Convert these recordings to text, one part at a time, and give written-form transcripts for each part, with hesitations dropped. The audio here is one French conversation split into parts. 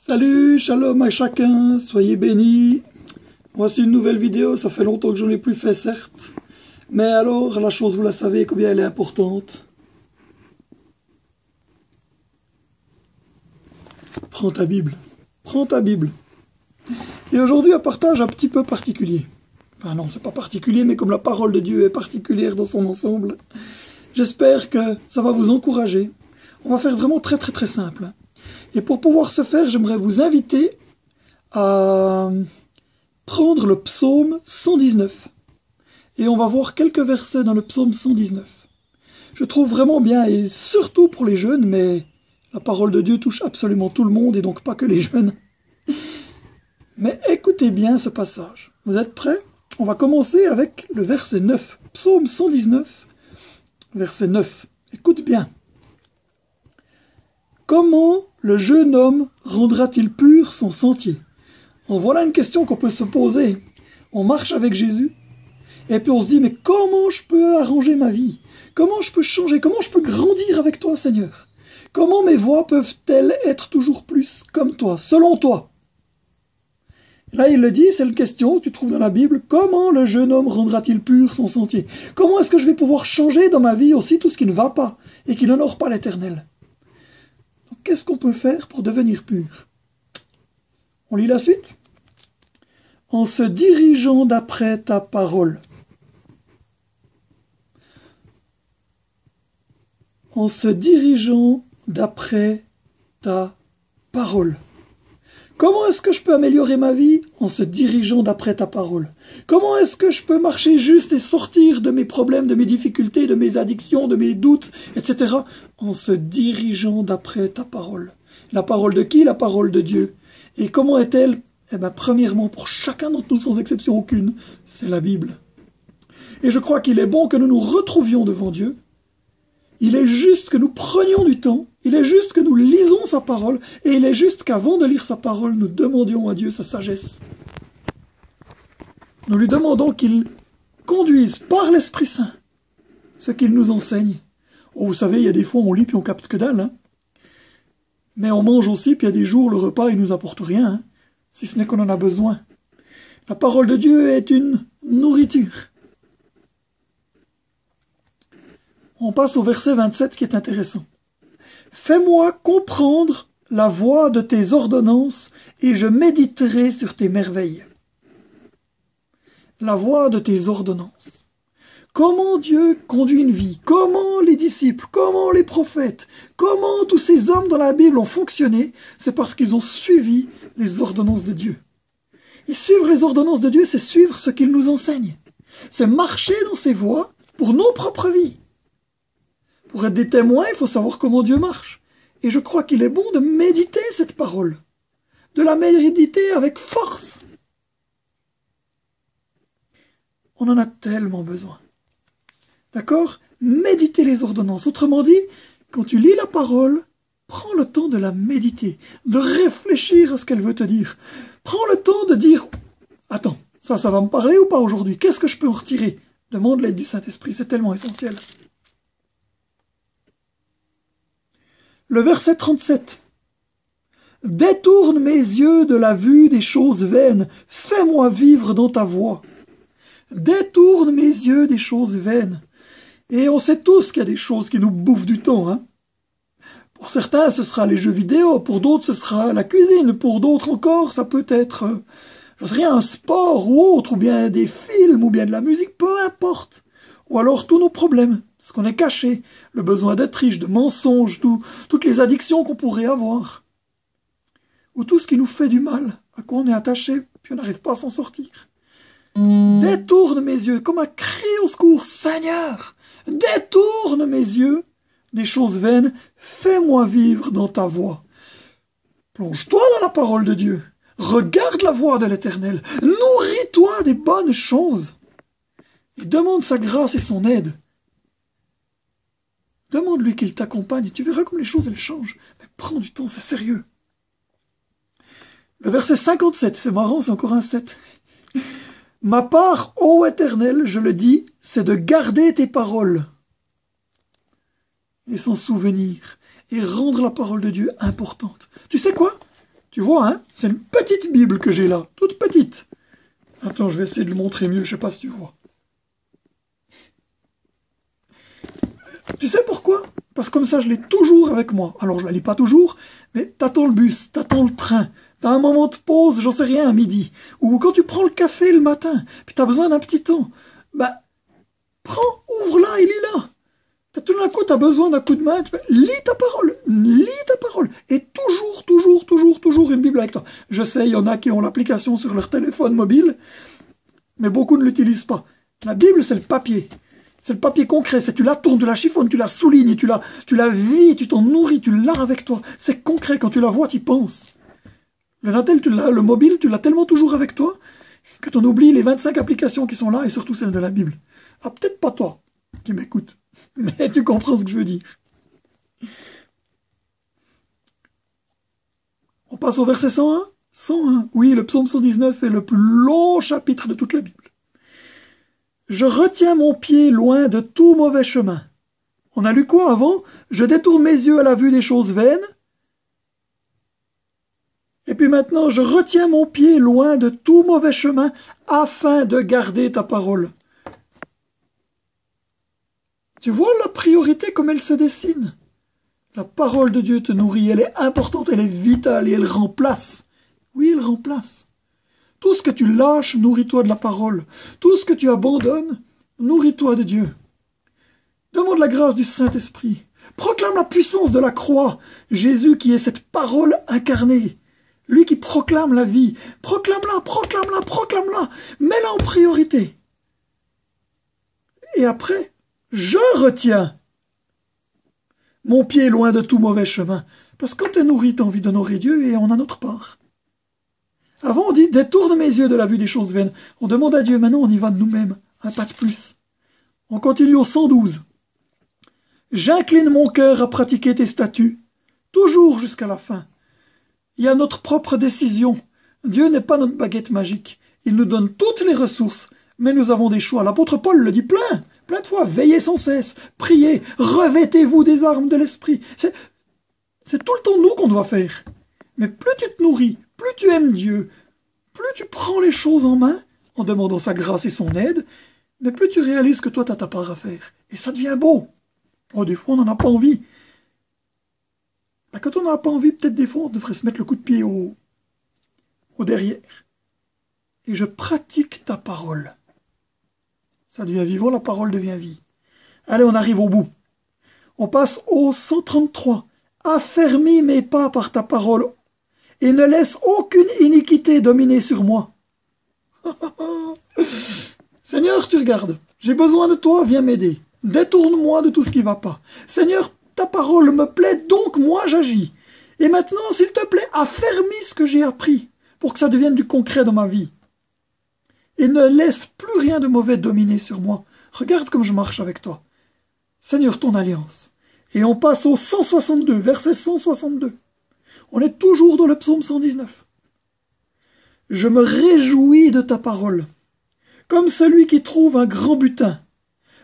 Salut, shalom à chacun, soyez bénis. Voici une nouvelle vidéo, ça fait longtemps que je n'en ai plus fait certes. Mais alors, la chose, vous la savez combien elle est importante. Prends ta Bible, prends ta Bible. Et aujourd'hui, un partage un petit peu particulier. Enfin non, c'est pas particulier, mais comme la parole de Dieu est particulière dans son ensemble, j'espère que ça va vous encourager. On va faire vraiment très simple. Et pour pouvoir ce faire, j'aimerais vous inviter à prendre le psaume 119. Et on va voir quelques versets dans le psaume 119. Je trouve vraiment bien, et surtout pour les jeunes, mais la parole de Dieu touche absolument tout le monde, et donc pas que les jeunes. Mais écoutez bien ce passage. Vous êtes prêts? On va commencer avec le verset 9. Psaume 119, verset 9. Écoute bien. Comment le jeune homme rendra-t-il pur son sentier? En voilà une question qu'on peut se poser. On marche avec Jésus, et puis on se dit, mais comment je peux arranger ma vie? Comment je peux changer? Comment je peux grandir avec toi, Seigneur? Comment mes voies peuvent-elles être toujours plus comme toi, selon toi? Là, il le dit, c'est une question que tu trouves dans la Bible. Comment le jeune homme rendra-t-il pur son sentier? Comment est-ce que je vais pouvoir changer dans ma vie aussi tout ce qui ne va pas et qui n'honore pas l'Éternel? Qu'est-ce qu'on peut faire pour devenir pur? On lit la suite. En se dirigeant d'après ta parole. En se dirigeant d'après ta parole. Comment est-ce que je peux améliorer ma vie? En se dirigeant d'après ta parole. Comment est-ce que je peux marcher juste et sortir de mes problèmes, de mes difficultés, de mes addictions, de mes doutes, etc. En se dirigeant d'après ta parole. La parole de qui? La parole de Dieu. Et comment est-elle? Eh bien, premièrement, pour chacun d'entre nous, sans exception aucune, c'est la Bible. Et je crois qu'il est bon que nous nous retrouvions devant Dieu. Il est juste que nous prenions du temps, il est juste que nous lisons sa parole, et il est juste qu'avant de lire sa parole, nous demandions à Dieu sa sagesse. Nous lui demandons qu'il conduise par l'Esprit Saint ce qu'il nous enseigne. Oh, vous savez, il y a des fois on lit puis on capte que dalle, hein. Mais on mange aussi, puis il y a des jours le repas il nous apporte rien, hein, si ce n'est qu'on en a besoin. La parole de Dieu est une nourriture. On passe au verset 27 qui est intéressant. Fais-moi comprendre la voie de tes ordonnances et je méditerai sur tes merveilles. La voie de tes ordonnances. Comment Dieu conduit une vie? Comment les disciples? Comment les prophètes? Comment tous ces hommes dans la Bible ont fonctionné? C'est parce qu'ils ont suivi les ordonnances de Dieu. Et suivre les ordonnances de Dieu, c'est suivre ce qu'il nous enseigne. C'est marcher dans ses voies pour nos propres vies. Pour être des témoins, il faut savoir comment Dieu marche. Et je crois qu'il est bon de méditer cette parole. De la méditer avec force. On en a tellement besoin. D'accord? Méditer les ordonnances. Autrement dit, quand tu lis la parole, prends le temps de la méditer, de réfléchir à ce qu'elle veut te dire. Prends le temps de dire, attends, ça va me parler ou pas aujourd'hui? Qu'est-ce que je peux en retirer? Demande l'aide du Saint-Esprit, c'est tellement essentiel. Le verset 37. Détourne mes yeux de la vue des choses vaines, fais-moi vivre dans ta voie. Détourne mes yeux des choses vaines. Et on sait tous qu'il y a des choses qui nous bouffent du temps, hein. Pour certains, ce sera les jeux vidéo, pour d'autres, ce sera la cuisine, pour d'autres encore, ça peut être, je sais rien, un sport ou autre, ou bien des films, ou bien de la musique, peu importe. Ou alors tous nos problèmes, ce qu'on est caché, le besoin de triche, de mensonge, toutes les addictions qu'on pourrait avoir. Ou tout ce qui nous fait du mal, à quoi on est attaché, puis on n'arrive pas à s'en sortir. Détourne mes yeux, comme un cri au secours, Seigneur, détourne mes yeux des choses vaines, fais-moi vivre dans ta voie. Plonge-toi dans la parole de Dieu, regarde la voie de l'Éternel, nourris-toi des bonnes choses. Et demande sa grâce et son aide. Demande-lui qu'il t'accompagne. Tu verras comme les choses, elles changent. Mais prends du temps, c'est sérieux. Le verset 57, c'est marrant, c'est encore un 7. Ma part, ô Éternel, je le dis, c'est de garder tes paroles. Et s'en souvenir. Et rendre la parole de Dieu importante. Tu sais quoi? Tu vois, hein, c'est une petite Bible que j'ai là, toute petite. Attends, je vais essayer de le montrer mieux, je sais pas si tu vois. Tu sais pourquoi? Parce que comme ça, je l'ai toujours avec moi. Alors, je la lis pas toujours, mais t'attends le bus, t'attends le train, t'as un moment de pause, j'en sais rien, à midi. Ou quand tu prends le café le matin, puis t'as besoin d'un petit temps. Bah, prends, ouvre-la et lis-la. Tout d'un coup, t'as besoin d'un coup de main, lis ta parole, et toujours une Bible avec toi. Je sais, il y en a qui ont l'application sur leur téléphone mobile, mais beaucoup ne l'utilisent pas. La Bible, c'est le papier. C'est le papier concret, c'est tu la tournes, tu la chiffonnes, tu la soulignes, tu la vis, tu t'en nourris, tu l'as avec toi. C'est concret, quand tu la vois, tu y penses. Le mobile, tu l'as tellement toujours avec toi que tu en oublies les 25 applications qui sont là, et surtout celle de la Bible. Ah, peut-être pas toi qui m'écoute, mais tu comprends ce que je veux dire. On passe au verset 101. 101. Oui, le psaume 119 est le plus long chapitre de toute la Bible. Je retiens mon pied loin de tout mauvais chemin. On a lu quoi avant? Je détourne mes yeux à la vue des choses vaines. Et puis maintenant, je retiens mon pied loin de tout mauvais chemin afin de garder ta parole. Tu vois la priorité comme elle se dessine? La parole de Dieu te nourrit, elle est importante, elle est vitale et elle remplace. Oui, elle remplace. Tout ce que tu lâches, nourris-toi de la parole. Tout ce que tu abandonnes, nourris-toi de Dieu. Demande la grâce du Saint-Esprit. Proclame la puissance de la croix. Jésus qui est cette parole incarnée. Lui qui proclame la vie. Proclame-la, proclame-la, proclame-la. Mets-la en priorité. Et après, je retiens mon pied loin de tout mauvais chemin. Parce que quand tu es nourri, tu as envie d'honorer Dieu et on a notre part. Avant, on dit « détourne mes yeux de la vue des choses vaines ». On demande à Dieu, maintenant on y va de nous-mêmes, un pas de plus. On continue au 112. « J'incline mon cœur à pratiquer tes statuts, toujours jusqu'à la fin. » Il y a notre propre décision. Dieu n'est pas notre baguette magique. Il nous donne toutes les ressources, mais nous avons des choix. L'apôtre Paul le dit plein de fois. Veillez sans cesse, priez, revêtez-vous des armes de l'esprit. C'est tout le temps nous qu'on doit faire. Mais plus tu te nourris, plus tu aimes Dieu, plus tu prends les choses en main, en demandant sa grâce et son aide, mais plus tu réalises que toi, tu as ta part à faire. Et ça devient beau. Oh, des fois, on n'en a pas envie. Ben, quand on n'en a pas envie, peut-être des fois, on devrait se mettre le coup de pied au derrière. Et je pratique ta parole. Ça devient vivant, la parole devient vie. Allez, on arrive au bout. On passe au 133. Affermis mes pas par ta parole et ne laisse aucune iniquité dominer sur moi. Seigneur, tu regardes. J'ai besoin de toi, viens m'aider. Détourne-moi de tout ce qui ne va pas. Seigneur, ta parole me plaît, donc moi j'agis. Et maintenant, s'il te plaît, affermis ce que j'ai appris pour que ça devienne du concret dans ma vie. Et ne laisse plus rien de mauvais dominer sur moi. Regarde comme je marche avec toi. Seigneur, ton alliance. Et on passe au 162, verset 162. On est toujours dans le psaume 119. Je me réjouis de ta parole, comme celui qui trouve un grand butin.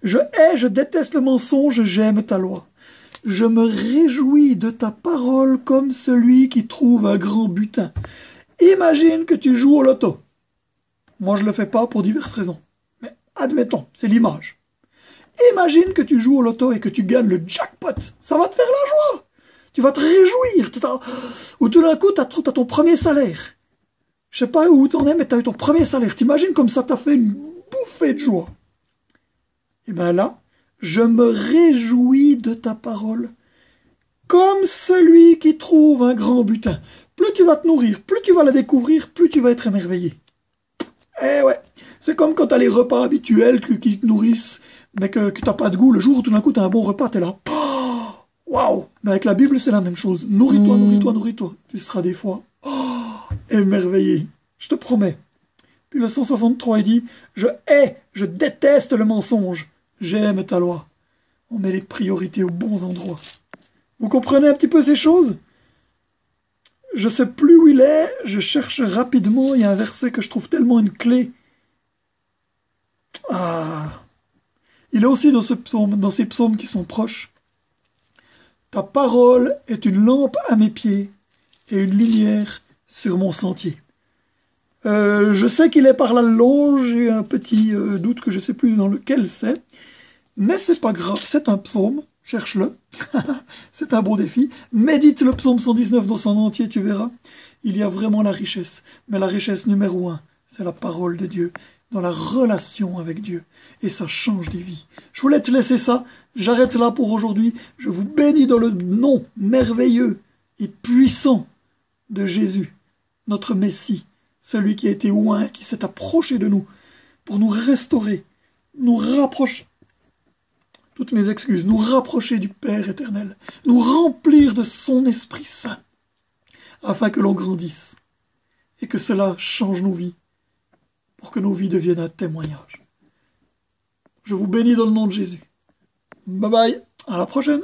Je hais, je déteste le mensonge, j'aime ta loi. Je me réjouis de ta parole comme celui qui trouve un grand butin. Imagine que tu joues au loto. Moi, je ne le fais pas pour diverses raisons. Mais admettons, c'est l'image. Imagine que tu joues au loto et que tu gagnes le jackpot. Ça va te faire la joie. Tu vas te réjouir. Ou tout d'un coup, tu as ton premier salaire. Je sais pas où tu en es, mais tu as eu ton premier salaire. T'imagines comme ça t'a fait une bouffée de joie. Et bien là, je me réjouis de ta parole comme celui qui trouve un grand butin. Plus tu vas te nourrir, plus tu vas la découvrir, plus tu vas être émerveillé. Eh ouais, c'est comme quand tu as les repas habituels qui te nourrissent, mais que tu n'as pas de goût. Le jour où tout d'un coup tu as un bon repas, tu es là. Waouh! Mais avec la Bible, c'est la même chose. Nourris-toi, nourris-toi, nourris-toi. Tu seras des fois émerveillé. Je te promets. Puis le 163, il dit, je hais, je déteste le mensonge. J'aime ta loi. On met les priorités aux bons endroits. Vous comprenez un petit peu ces choses? Je ne sais plus où il est, je cherche rapidement, il y a un verset que je trouve tellement une clé. Ah! Il est aussi dans ces psaumes qui sont proches. Ta parole est une lampe à mes pieds et une lumière sur mon sentier. Je sais qu'il est par là long, j'ai un petit doute que je ne sais plus dans lequel c'est, mais c'est pas grave, c'est un psaume, cherche-le, c'est un beau défi. Médite le psaume 119 dans son entier, tu verras, il y a vraiment la richesse, mais la richesse numéro 1, c'est la parole de Dieu, dans la relation avec Dieu, et ça change des vies. Je voulais te laisser ça, j'arrête là pour aujourd'hui, je vous bénis dans le nom merveilleux et puissant de Jésus, notre Messie, celui qui a été oint, qui s'est approché de nous pour nous restaurer, nous rapprocher, toutes mes excuses, nous rapprocher du Père éternel, nous remplir de son Esprit Saint, afin que l'on grandisse et que cela change nos vies, pour que nos vies deviennent un témoignage. Je vous bénis dans le nom de Jésus. Bye bye, à la prochaine.